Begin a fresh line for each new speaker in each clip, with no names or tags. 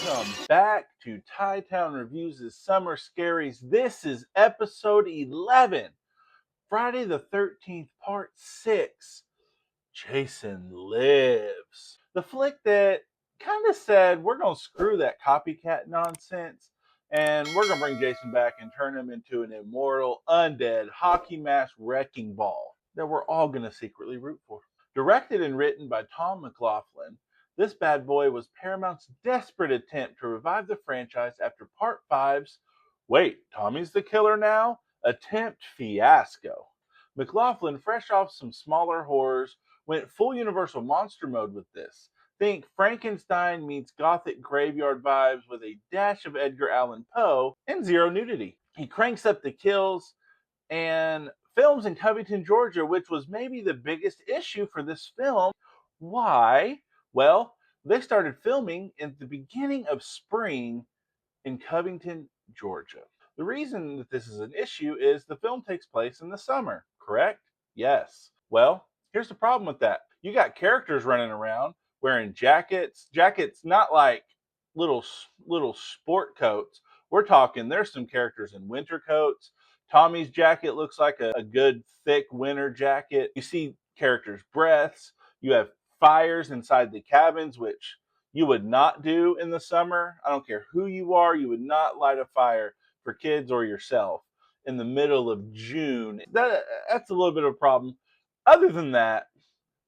Welcome back to Tie Town Reviews' Summer Scaries. This is episode 11, Friday the 13th, part 6. Jason Lives. The flick that kind of said, we're going to screw that copycat nonsense and we're going to bring Jason back and turn him into an immortal, undead, hockey mask wrecking ball that we're all going to secretly root for. Directed and written by Tom McLoughlin, this bad boy was Paramount's desperate attempt to revive the franchise after Part 5's "Wait, Tommy's the killer now?" attempt fiasco. McLoughlin, fresh off some smaller horrors, went full Universal Monster mode with this. Think Frankenstein meets Gothic graveyard vibes with a dash of Edgar Allan Poe and zero nudity. He cranks up the kills and films in Covington, Georgia, which was maybe the biggest issue for this film. Why? Well, they started filming in the beginning of spring in Covington, Georgia. The reason that this is an issue is the film takes place in the summer, correct? Yes. Well, here's the problem with that. You got characters running around wearing jackets not like little sport coats. We're talking there's some characters in winter coats. Tommy's jacket looks like a good thick winter jacket. You see characters' breaths. You have fires inside the cabins, which you would not do in the summer. I don't care who you are, you would not light a fire for kids or yourself in the middle of June. That's a little bit of a problem. Other than that,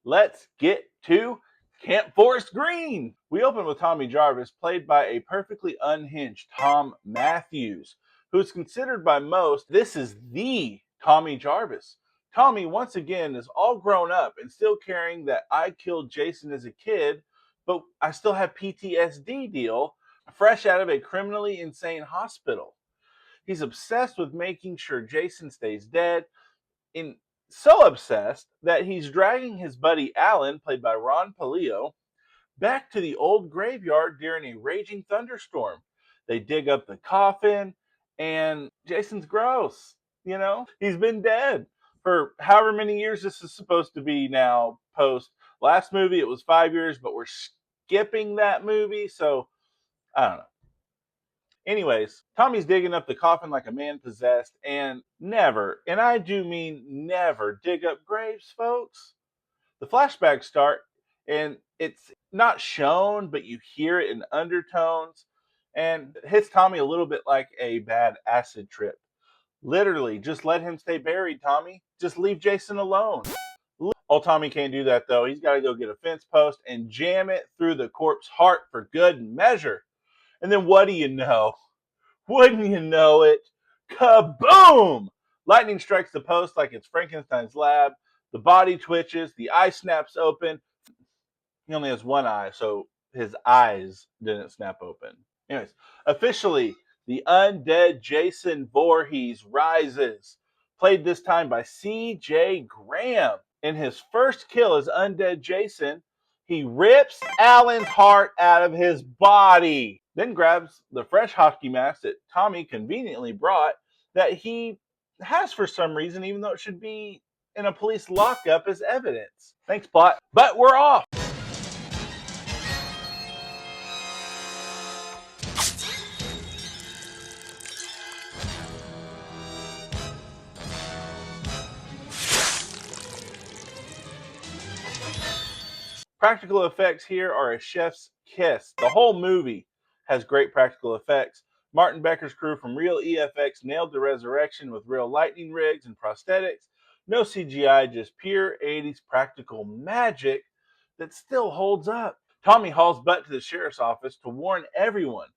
let's get to Camp Forest Green. We open with Tommy Jarvis, played by a perfectly unhinged Tom Matthews, who is considered by most, this is the Tommy Jarvis. Tommy, once again, is all grown up and still carrying that I killed Jason as a kid, but I still have PTSD deal, fresh out of a criminally insane hospital. He's obsessed with making sure Jason stays dead, so obsessed that he's dragging his buddy Alan, played by Ron Palio, back to the old graveyard during a raging thunderstorm. They dig up the coffin, and Jason's gross. You know, he's been dead for however many years this is supposed to be now. Post last movie, it was 5 years, but we're skipping that movie, so I don't know. Anyways, Tommy's digging up the coffin like a man possessed, and never, and I do mean never, dig up graves, folks. The flashbacks start, and it's not shown, but you hear it in undertones, and it hits Tommy a little bit like a bad acid trip. Literally, just let him stay buried, Tommy. Just leave Jason alone. Oh, Tommy can't do that, though. He's got to go get a fence post and jam it through the corpse's heart for good measure. And then what do you know? Wouldn't you know it? Kaboom! Lightning strikes the post like it's Frankenstein's lab. The body twitches. The eye snaps open. He only has one eye, so his eyes didn't snap open. Anyways, officially, the undead Jason Voorhees rises. Played this time by C.J. Graham. In his first kill as undead Jason, he rips Alan's heart out of his body, then grabs the fresh hockey mask that Tommy conveniently brought that he has for some reason, even though it should be in a police lockup as evidence. Thanks, plot. But we're off. Practical effects here are a chef's kiss. The whole movie has great practical effects. Martin Becker's crew from Real EFX nailed the resurrection with real lightning rigs and prosthetics. No CGI, just pure 80s practical magic that still holds up. Tommy hauls butt to the sheriff's office to warn everyone,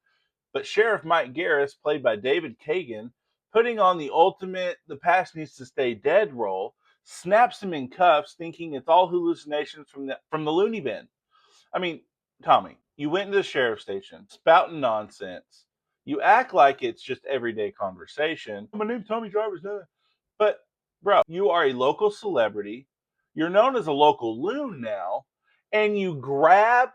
but Sheriff Mike Garris, played by David Kagan, putting on the ultimate "the past needs to stay dead" role, snaps him in cuffs, thinking it's all hallucinations from the loony bin. I mean, Tommy, you went into the sheriff's station, spouting nonsense. You act like it's just everyday conversation. My name's Tommy Jarvis. But, bro, you are a local celebrity. You're known as a local loon now. And you grab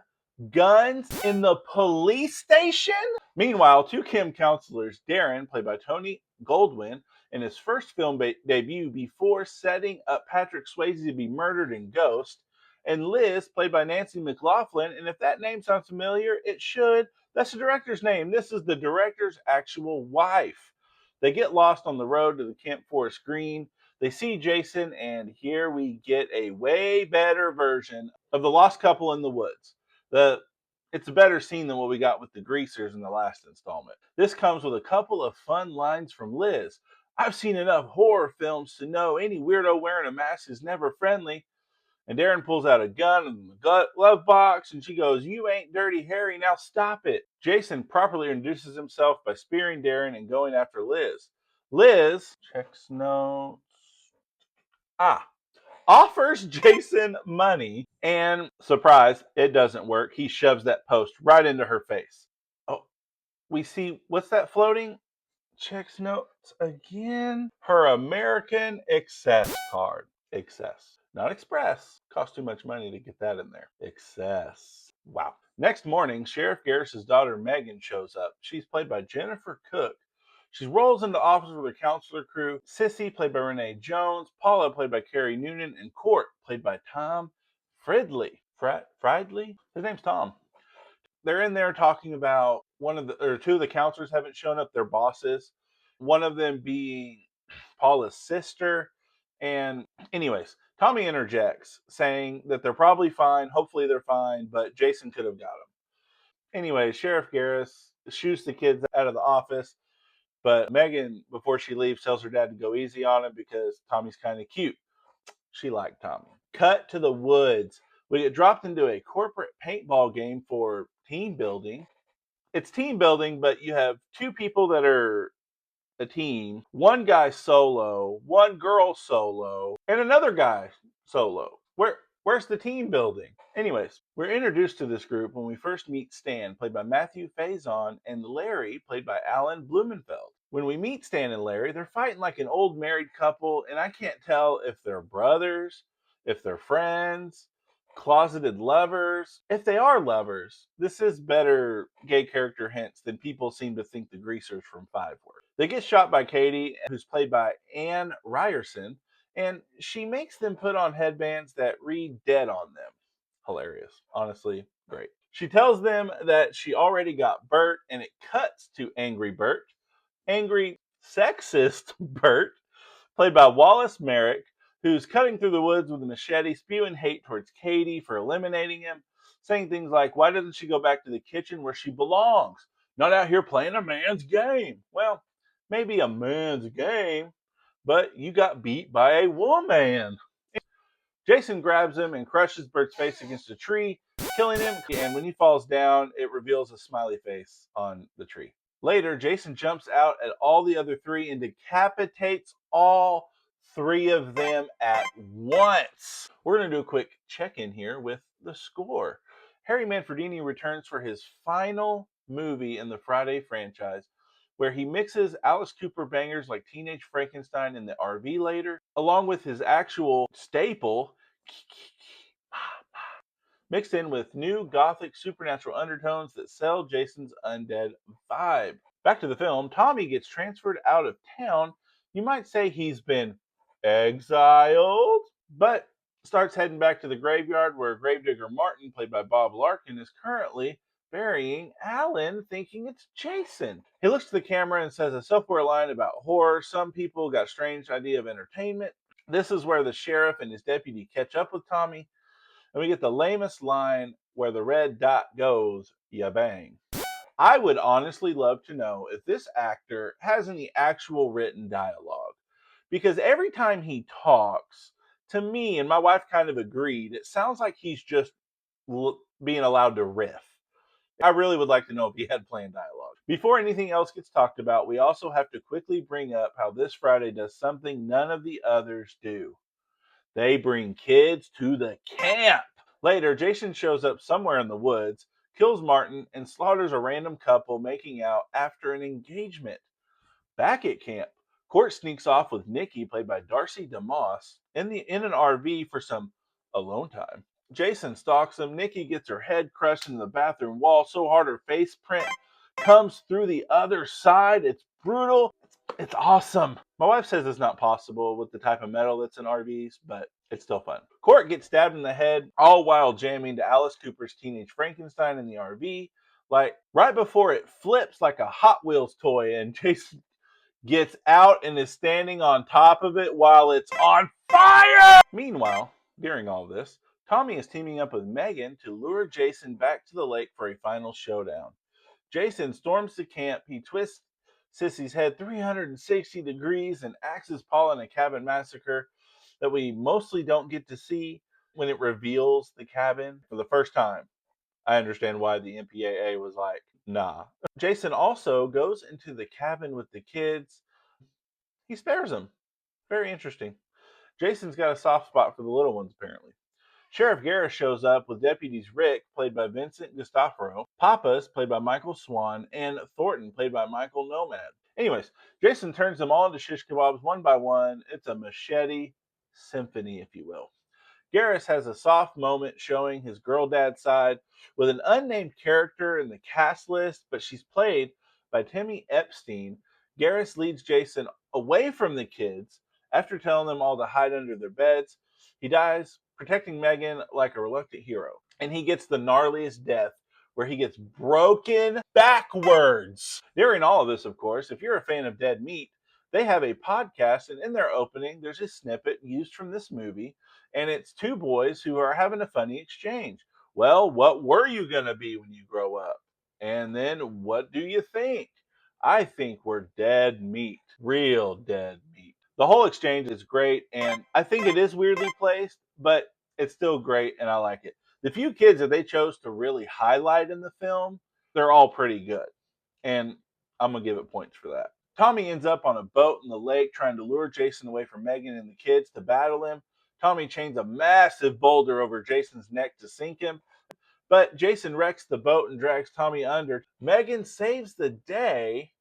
guns in the police station? Meanwhile, two Kim counselors, Darren, played by Tony Goldwyn, in his first film debut before setting up Patrick Swayze to be murdered in Ghost, and Liz, played by Nancy McLaughlin. And if that name sounds familiar, it should. That's the director's name. This is the director's actual wife. They get lost on the road to the Camp Forest Green. They see Jason, and here we get a way better version of the lost couple in the woods. It's a better scene than what we got with the greasers in the last installment. This comes with a couple of fun lines from Liz. I've seen enough horror films to know any weirdo wearing a mask is never friendly. And Darren pulls out a gun in the glove box, and she goes, "You ain't Dirty Harry, now stop it." Jason properly introduces himself by spearing Darren and going after Liz. Liz checks notes. Offers Jason money, and surprise, it doesn't work. He shoves that post right into her face. Oh, we see, what's that floating? Checks notes again. Her American Excess card. Excess. Not Express. Cost too much money to get that in there. Excess. Wow. Next morning, Sheriff Garris's daughter Megan shows up. She's played by Jennifer Cook. She rolls into office with her counselor crew. Sissy, played by Renee Jones. Paula, played by Carrie Noonan. And Court, played by Tom Fridley. Fridley? His name's Tom. They're in there talking about two of the counselors haven't shown up, their bosses. One of them being Paula's sister. And anyways, Tommy interjects saying that they're probably fine. Hopefully they're fine, but Jason could have got them. Anyway, Sheriff Garris shoots the kids out of the office. But Megan, before she leaves, tells her dad to go easy on him because Tommy's kind of cute. She liked Tommy. Cut to the woods. We get dropped into a corporate paintball game for team building. It's team building, but you have two people that are a team, one guy solo, one girl solo, and another guy solo. Where's the team building? Anyways, we're introduced to this group when we first meet Stan, played by Matthew Faison, and Larry, played by Alan Blumenfeld. When we meet Stan and Larry, they're fighting like an old married couple, and I can't tell if they're brothers, if they're friends, closeted lovers. If they are lovers, this is better gay character hints than people seem to think the greasers from Five were. They get shot by Katie, who's played by Anne Ryerson, and she makes them put on headbands that read dead on them. Hilarious. Honestly, great. She tells them that she already got Bert, and it cuts to Angry Bert. Angry sexist Bert, played by Wallace Merrick, who's cutting through the woods with a machete, spewing hate towards Katie for eliminating him, saying things like, why doesn't she go back to the kitchen where she belongs? Not out here playing a man's game. Well, maybe a man's game, but you got beat by a woman. Jason grabs him and crushes Bert's face against a tree, killing him, and when he falls down, it reveals a smiley face on the tree. Later, Jason jumps out at all the other three and decapitates all three of them at once. We're going to do a quick check-in here with the score. Harry Manfredini returns for his final movie in the Friday franchise, where he mixes Alice Cooper bangers like Teenage Frankenstein and the RV later, along with his actual staple, mixed in with new gothic supernatural undertones that sell Jason's undead vibe. Back to the film, Tommy gets transferred out of town. You might say he's been exiled, but starts heading back to the graveyard where Gravedigger Martin, played by Bob Larkin, is currently burying Alan, thinking it's Jason. He looks to the camera and says a self-aware line about horror. Some people got a strange idea of entertainment. This is where the sheriff and his deputy catch up with Tommy, and we get the lamest line where the red dot goes, ya bang. I would honestly love to know if this actor has any actual written dialogue, because every time he talks, to me, and my wife kind of agreed, it sounds like he's just being allowed to riff. I really would like to know if he had planned dialogue. Before anything else gets talked about, we also have to quickly bring up how this Friday does something none of the others do. They bring kids to the camp. Later, Jason shows up somewhere in the woods, kills Martin, and slaughters a random couple making out after an engagement. Back at camp, Court sneaks off with Nikki, played by Darcy DeMoss, in an RV for some alone time. Jason stalks him. Nikki gets her head crushed into the bathroom wall so hard her face print comes through the other side. It's brutal. It's awesome. My wife says it's not possible with the type of metal that's in RVs, but It's still fun. Court gets stabbed in the head, all while jamming to Alice Cooper's Teenage Frankenstein in the RV. Like, right before it flips like a Hot Wheels toy, and Jason gets out and is standing on top of it while it's on fire! Meanwhile, during all this, Tommy is teaming up with Megan to lure Jason back to the lake for a final showdown. Jason storms the camp. He twists Sissy's head 360 degrees and axes Paul in a cabin massacre that we mostly don't get to see when it reveals the cabin for the first time. I understand why the MPAA was like, nah. Jason also goes into the cabin with the kids. He spares them. Very interesting. Jason's got a soft spot for the little ones, apparently. Sheriff Garris shows up with deputies Rick, played by Vincent D'Onofrio, Pappas, played by Michael Swan, and Thornton, played by Michael Nomad. Anyways, Jason turns them all into shish kebabs one by one. It's a machete symphony, if you will. Garris has a soft moment showing his girl dad side with an unnamed character in the cast list, but she's played by Timmy Epstein. Garris leads Jason away from the kids after telling them all to hide under their beds. He dies protecting Megan like a reluctant hero, and he gets the gnarliest death where he gets broken backwards. During all of this, of course, if you're a fan of Dead Meat, they have a podcast, and in their opening, there's a snippet used from this movie, and it's two boys who are having a funny exchange. Well, what were you going to be when you grow up? And then what do you think? I think we're dead meat, real dead meat. The whole exchange is great, and I think it is weirdly placed, but it's still great, and I like it. The few kids that they chose to really highlight in the film, they're all pretty good, and I'm going to give it points for that. Tommy ends up on a boat in the lake trying to lure Jason away from Megan and the kids to battle him. Tommy chains a massive boulder over Jason's neck to sink him, but Jason wrecks the boat and drags Tommy under. Megan saves the day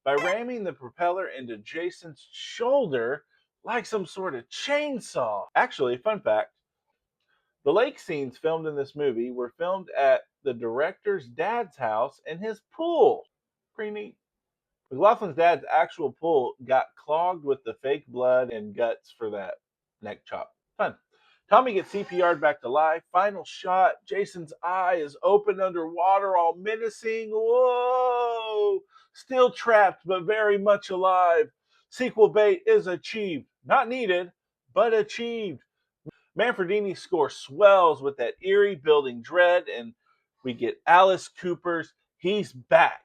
by ramming the propeller into Jason's shoulder like some sort of chainsaw. Actually, fun fact, the lake scenes filmed in this movie were filmed at the director's dad's house and his pool. Pretty neat. McLaughlin's dad's actual pool got clogged with the fake blood and guts for that neck chop. Fun. Tommy gets CPR'd back to life. Final shot. Jason's eye is open underwater, all menacing. Whoa! Still trapped, but very much alive. Sequel bait is achieved. Not needed, but achieved. Manfredini's score swells with that eerie building dread, and we get Alice Cooper's He's Back,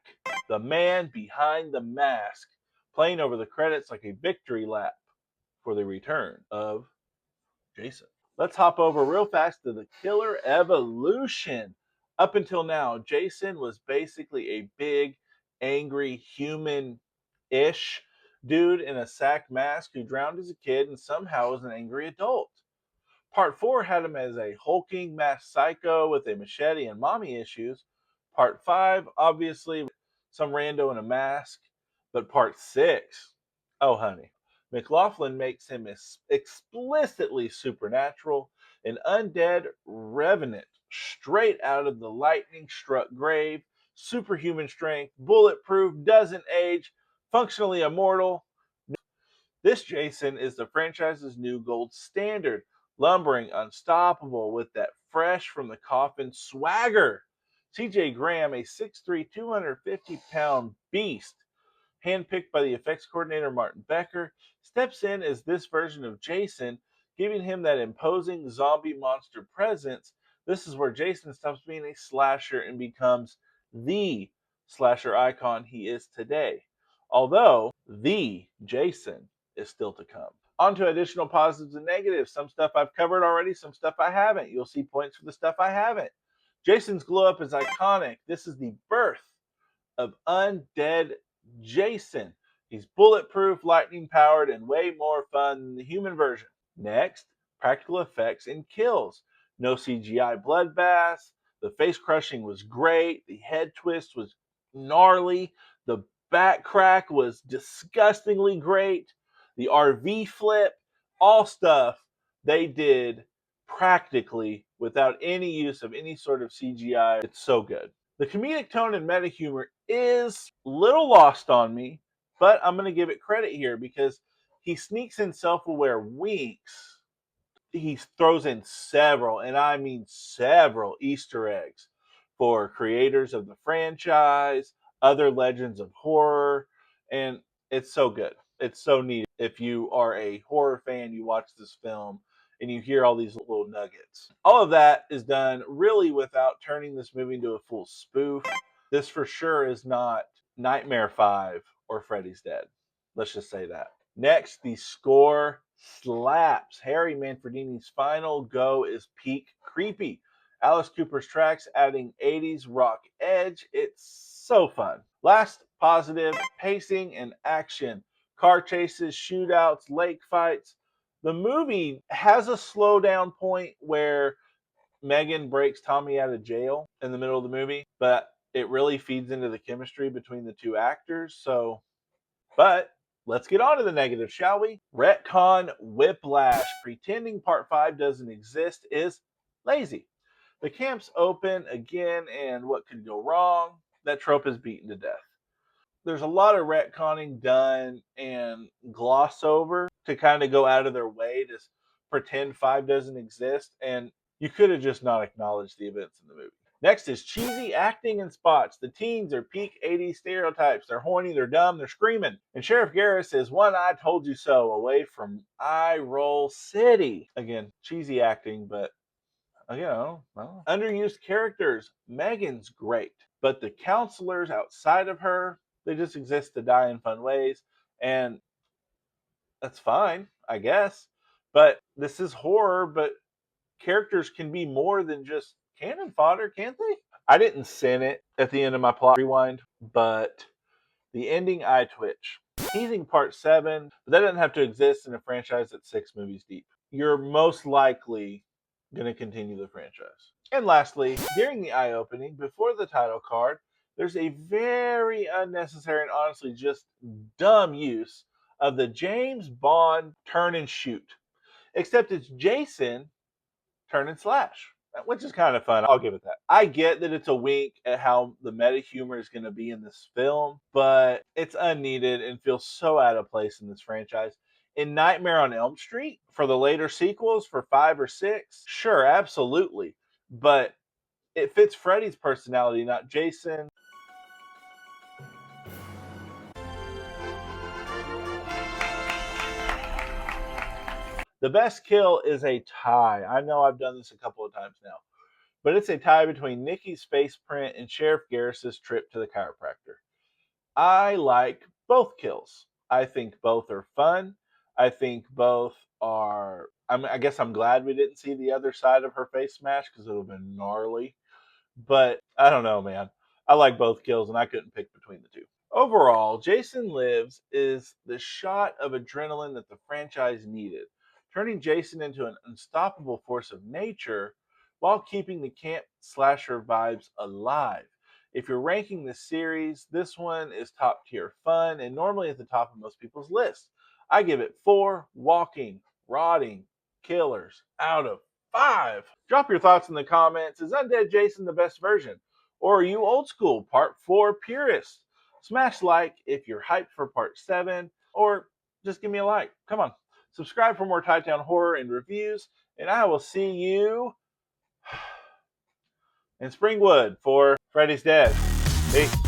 the man behind the mask, playing over the credits like a victory lap for the return of Jason. Let's hop over real fast to the killer evolution. Up until now, Jason was basically a big, angry, human-ish dude in a sack mask who drowned as a kid and somehow was an angry adult. Part 4 had him as a hulking masked psycho with a machete and mommy issues. Part 5, obviously, some rando in a mask. But Part 6, oh honey, McLaughlin makes him explicitly supernatural, an undead revenant straight out of the lightning struck grave, superhuman strength, bulletproof, doesn't age, functionally immortal. This Jason is the franchise's new gold standard, lumbering unstoppable with that fresh from the coffin swagger. CJ Graham, a 6'3", 250-pound beast, handpicked by the effects coordinator Martin Becker, steps in as this version of Jason, giving him that imposing zombie monster presence. This is where Jason stops being a slasher and becomes the slasher icon he is today. Although the Jason is still to come. On to additional positives and negatives. Some stuff I've covered already, some stuff I haven't. You'll see points for the stuff I haven't. Jason's glow up is iconic. This is the birth of undead Jason. He's bulletproof, lightning powered, and way more fun than the human version. Next, practical effects and kills. No CGI bloodbaths. The face crushing was great. The head twist was gnarly. The back crack was disgustingly great. The RV flip, all stuff they did practically without any use of any sort of CGI. It's so good. The comedic tone and meta humor is a little lost on me, but I'm going to give it credit here because he sneaks in self-aware winks he throws in several, and I mean several, Easter eggs for creators of the franchise, other legends of horror, and it's so good. It's so neat. If you are a horror fan, you watch this film and you hear all these little nuggets. All of that is done really without turning this movie into a full spoof. This for sure is not Nightmare 5 or Freddy's Dead. Let's just say that. Next, the score slaps. Harry Manfredini's final go is peak creepy. Alice Cooper's tracks adding 80s rock edge. It's so fun. Last positive, pacing and action. Car chases, shootouts, lake fights. The movie has a slowdown point where Megan breaks Tommy out of jail in the middle of the movie, but it really feeds into the chemistry between the two actors. But let's get on to the negative, shall we? Retcon Whiplash. Pretending Part 5 doesn't exist is lazy. The camp's open again, and what could go wrong? That trope is beaten to death. There's a lot of retconning done and gloss over to kind of go out of their way to pretend 5 doesn't exist, and you could have just not acknowledged the events in the movie. Next is cheesy acting and spots. The teens are peak 80s stereotypes. They're horny, they're dumb, they're screaming. And Sheriff Garris is one I told you so away from Eye Roll City. Again, cheesy acting, but underused characters. Megan's great, but the counselors outside of her, they just exist to die in fun ways, and that's fine, I guess. But this is horror, but characters can be more than just cannon fodder, can't they? I didn't send it at the end of my plot rewind, but the ending eye twitch. Teasing part 7, but that doesn't have to exist in a franchise that's 6 movies deep. You're most likely going to continue the franchise. And lastly, during the eye opening, before the title card, there's a very unnecessary and honestly just dumb use of the James Bond turn and shoot. Except it's Jason turn and slash, which is kind of fun. I'll give it that. I get that it's a wink at how the meta humor is going to be in this film, but it's unneeded and feels so out of place in this franchise. In Nightmare on Elm Street, for the later sequels, for 5 or 6, sure, absolutely. But it fits Freddy's personality, not Jason. The best kill is a tie. I know I've done this a couple of times now, but it's a tie between Nikki's face print and Sheriff Garris's trip to the chiropractor. I like both kills. I think both are fun. I think both are. I guess I'm glad we didn't see the other side of her face smash because it would have been gnarly. But I don't know, man. I like both kills, and I couldn't pick between the two. Overall, Jason Lives is the shot of adrenaline that the franchise needed, turning Jason into an unstoppable force of nature while keeping the camp slasher vibes alive. If you're ranking this series, this one is top tier fun and normally at the top of most people's lists. I give it 4 walking, rotting killers out of 5. Drop your thoughts in the comments. Is Undead Jason the best version? Or are you old school, part 4 purist? Smash like if you're hyped for part 7, or just give me a like. Come on. Subscribe for more Tie-Town horror and reviews, and I will see you in Springwood for Freddy's Dead. Peace.